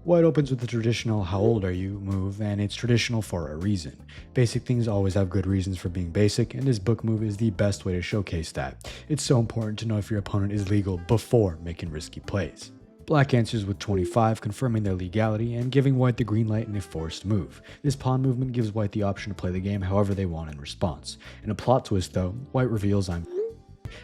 White opens with the traditional "how old are you" move, and it's traditional for a reason. Basic things always have good reasons for being basic, and this book move is the best way to showcase that. It's so important to know if your opponent is legal before making risky plays. Black answers with 25, confirming their legality and giving White the green light in a forced move. This pawn movement gives White the option to play the game however they want in response. In a plot twist though, White reveals "I'm,"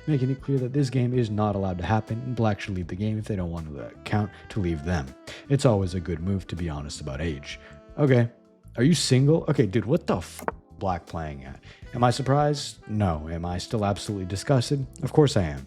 making it clear that this game is not allowed to happen and Black should leave the game if they don't want the count to leave them. It's always a good move to be honest about age. Okay, are you single? Okay, dude, what the f*** Black playing at? Am I surprised? No. Am I still absolutely disgusted? Of course I am.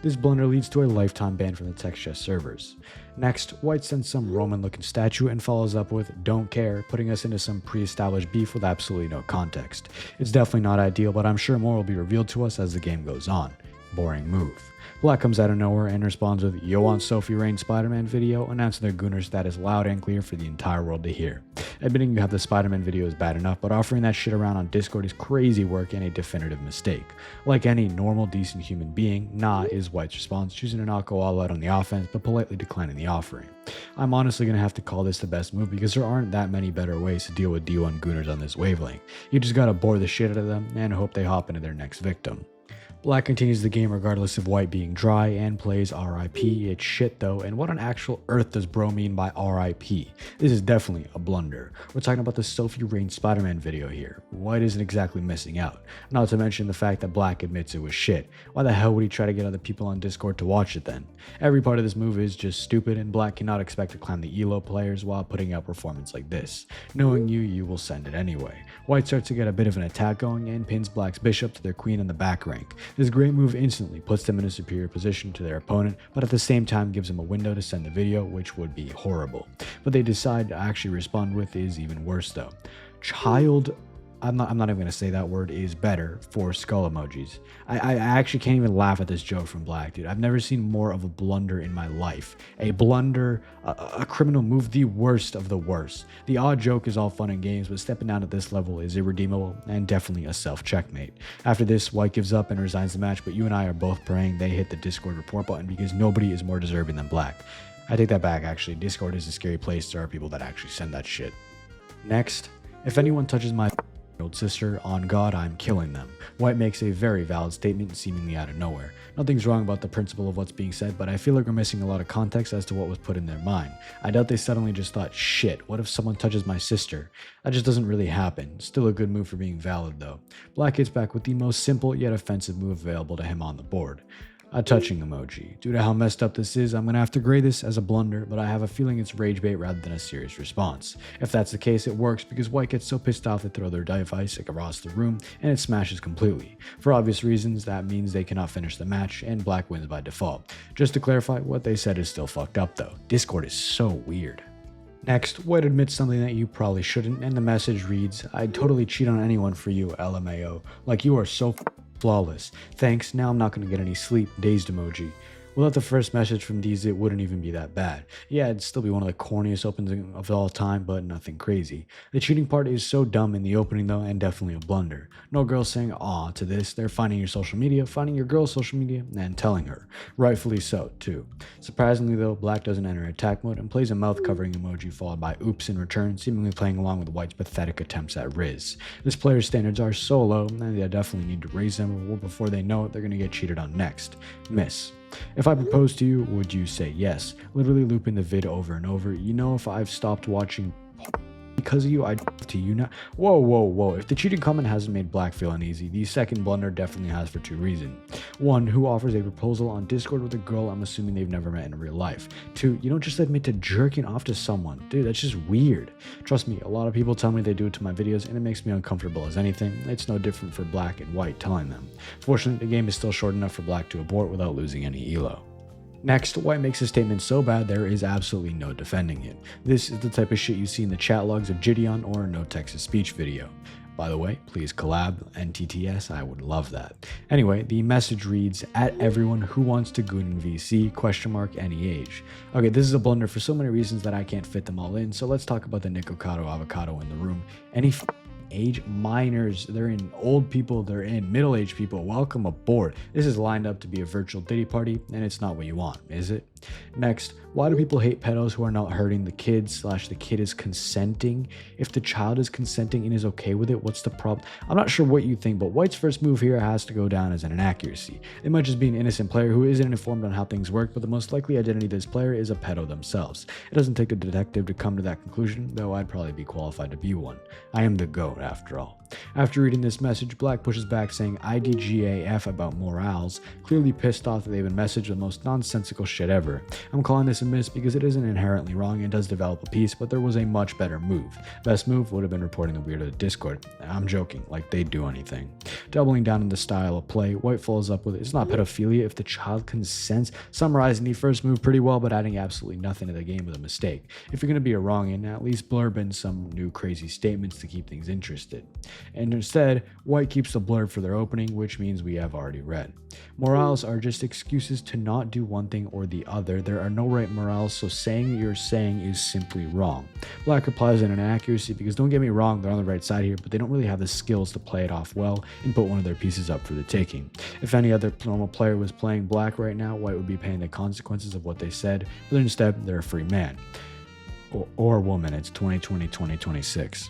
This blunder leads to a lifetime ban from the text chess servers. Next, White sends some Roman-looking statue and follows up with "don't care," putting us into some pre-established beef with absolutely no context. It's definitely not ideal, but I'm sure more will be revealed to us as the game goes on. Boring move. Black comes out of nowhere and responds with "Yo on Sophie Rain's Spider-Man video," announcing their gooner status loud and clear for the entire world to hear. Admitting you have the Spider-Man video is bad enough, but offering that shit around on Discord is crazy work and a definitive mistake. Like any normal, decent human being, nah is White's response, choosing to not go all out on the offense, but politely declining the offering. I'm honestly gonna have to call this the best move because there aren't that many better ways to deal with D1 gooners on this wavelength. You just gotta bore the shit out of them and hope they hop into their next victim. Black continues the game regardless of White being dry and plays RIP. It's shit though, and what on actual earth does bro mean by RIP? This is definitely a blunder. We're talking about the Sophie Rain's Spider-Man video here. White isn't exactly missing out. Not to mention the fact that Black admits it was shit. Why the hell would he try to get other people on Discord to watch it then? Every part of this move is just stupid, and Black cannot expect to climb the elo players while putting out performance like this. Knowing you, you will send it anyway. White starts to get a bit of an attack going and pins Black's bishop to their queen in the back rank. This great move instantly puts them in a superior position to their opponent, but at the same time gives them a window to send the video, which would be horrible. What they decide to actually respond with is even worse though. Child, I'm not even going to say that word, is better for skull emojis. I actually can't even laugh at this joke from Black, dude. I've never seen more of a blunder in my life. A blunder, a criminal move, the worst of the worst. The odd joke is all fun and games, but stepping down at this level is irredeemable and definitely a self-checkmate. After this, White gives up and resigns the match, but you and I are both praying they hit the Discord report button because nobody is more deserving than Black. I take that back actually. Discord is a scary place. There are people that actually send that shit. Next, if anyone touches my old sister, on God, I'm killing them. White makes a very valid statement seemingly out of nowhere. Nothing's wrong about the principle of what's being said, but I feel like we're missing a lot of context as to what was put in their mind. I doubt they suddenly just thought, shit, what if someone touches my sister? That just doesn't really happen. Still a good move for being valid though. Black hits back with the most simple yet offensive move available to him on the board. A touching emoji. Due to how messed up this is, I'm going to have to grade this as a blunder, but I have a feeling it's rage bait rather than a serious response. If that's the case, it works because White gets so pissed off they throw their device across the room and it smashes completely. For obvious reasons, that means they cannot finish the match and Black wins by default. Just to clarify, what they said is still fucked up though. Discord is so weird. Next, White admits something that you probably shouldn't, and the message reads, "I'd totally cheat on anyone for you, LMAO. Like you are so flawless. Thanks, now I'm not going to get any sleep. Dazed emoji." Without the first message from these, it wouldn't even be that bad. Yeah, it'd still be one of the corniest openings of all time, but nothing crazy. The cheating part is so dumb in the opening though, and definitely a blunder. No girls saying aw to this. They're finding your social media, finding your girl's social media, and telling her. Rightfully so, too. Surprisingly though, Black doesn't enter attack mode and plays a mouth covering emoji followed by oops in return, seemingly playing along with White's pathetic attempts at Riz. This player's standards are so low, and they definitely need to raise them before they know it, they're going to get cheated on next. Miss. If I proposed to you, would you say yes? Literally looping the vid over and over. You know, if I've stopped watching because of you, I'd to you now. Whoa. If the cheating comment hasn't made Black feel uneasy, the second blunder definitely has for two reasons. One, who offers a proposal on Discord with a girl I'm assuming they've never met in real life. Two, you don't just admit to jerking off to someone. Dude, that's just weird. Trust me, a lot of people tell me they do it to my videos and it makes me uncomfortable as anything. It's no different for Black and White telling them. Fortunately, the game is still short enough for Black to abort without losing any elo. Next, White makes a statement so bad there is absolutely no defending it. This is the type of shit you see in the chat logs of Gideon or No Text-to-Speech video. By the way, please collab, NTTS, I would love that. Anyway, the message reads, "At everyone who wants to goon in VC, any age." Okay, this is a blunder for so many reasons that I can't fit them all in, so let's talk about the Nicocado avocado in the room. Any age minors, they're in old people, they're in middle-aged people. Welcome aboard. This is lined up to be a virtual Diddy party, and it's not what you want, is it? Next, why do people hate pedos who are not hurting the kid / the kid is consenting? If the child is consenting and is okay with it, what's the problem? I'm not sure what you think, but White's first move here has to go down as an inaccuracy. They might just be an innocent player who isn't informed on how things work, but the most likely identity of this player is a pedo themselves. It doesn't take a detective to come to that conclusion, though I'd probably be qualified to be one. I am the GOAT after all. After reading this message, Black pushes back saying IDGAF about morals, clearly pissed off that they've been messaged the most nonsensical shit ever. I'm calling this a miss because it isn't inherently wrong and does develop a piece, but there was a much better move. Best move would have been reporting the weirdo to Discord. I'm joking, like they'd do anything. Doubling down on the style of play, White follows up with, it's not pedophilia if the child consents, summarizing the first move pretty well but adding absolutely nothing to the game with a mistake. If you're going to be a wrongin', at least blurb in some new crazy statements to keep things interested. And instead, White keeps the blurb for their opening, which means we have already read. Morals are just excuses to not do one thing or the other. There are no right morals, so saying that you're saying is simply wrong. Black replies in an inaccuracy because don't get me wrong, they're on the right side here, but they don't really have the skills to play it off well and put one of their pieces up for the taking. If any other normal player was playing Black right now, White would be paying the consequences of what they said, but instead, they're a free man. Or woman, it's 2020-2026.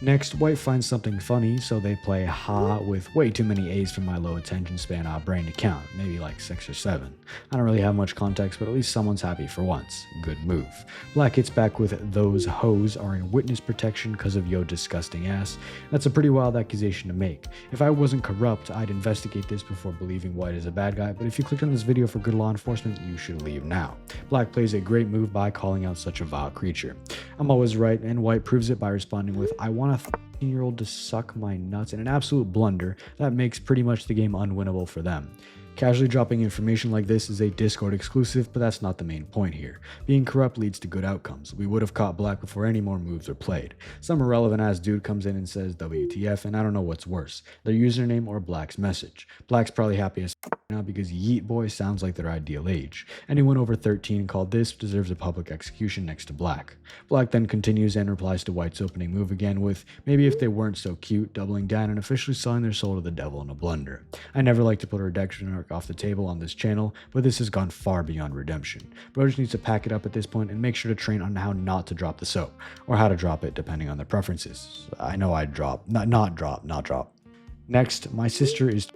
Next, White finds something funny, so they play ha with way too many A's for my low attention span brain to count, maybe like 6 or 7. I don't really have much context, but at least someone's happy for once. Good move. Black hits back with those hoes are in witness protection because of yo disgusting ass. That's a pretty wild accusation to make. If I wasn't corrupt, I'd investigate this before believing White is a bad guy, but if you clicked on this video for good law enforcement, you should leave now. Black plays a great move by calling out such a vile creature. I'm always right, and White proves it by responding with, I want a 13-year-old to suck my nuts, in an absolute blunder that makes pretty much the game unwinnable for them. Casually dropping information like this is a Discord exclusive, but that's not the main point here. Being corrupt leads to good outcomes. We would have caught Black before any more moves are played. Some irrelevant ass dude comes in and says WTF, and I don't know what's worse, their username or Black's message. Black's probably happy as now because Yeet Boy sounds like their ideal age. Anyone over 13 called this deserves a public execution next to Black. Black then continues and replies to White's opening move again with, maybe if they weren't so cute, doubling down and officially selling their soul to the devil in a blunder. I never like to put a redemption arc off the table on this channel, but this has gone far beyond redemption. Bro just needs to pack it up at this point and make sure to train on how not to drop the soap, or how to drop it depending on their preferences. I know I'd drop, not drop. Next, my sister is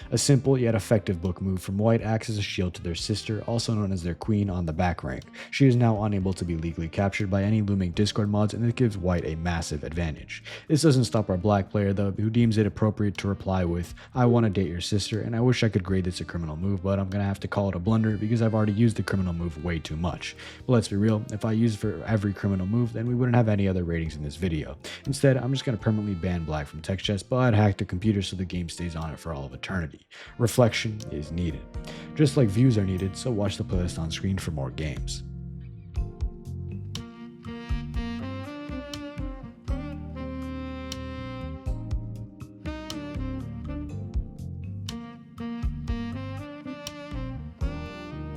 a simple yet effective book move from White acts as a shield to their sister, also known as their queen on the back rank. She is now unable to be legally captured by any looming Discord mods, and it gives White a massive advantage. This doesn't stop our Black player though, who deems it appropriate to reply with, I want to date your sister, and I wish I could grade this a criminal move, but I'm gonna have to call it a blunder because I've already used the criminal move way too much. But let's be real, if I used it for every criminal move, then we wouldn't have any other ratings in this video. Instead, I'm just gonna permanently ban Black from text chess, but I'd hack the computer so the game stays on it for all of eternity. Reflection is needed. Just like views are needed, so watch the playlist on screen for more games.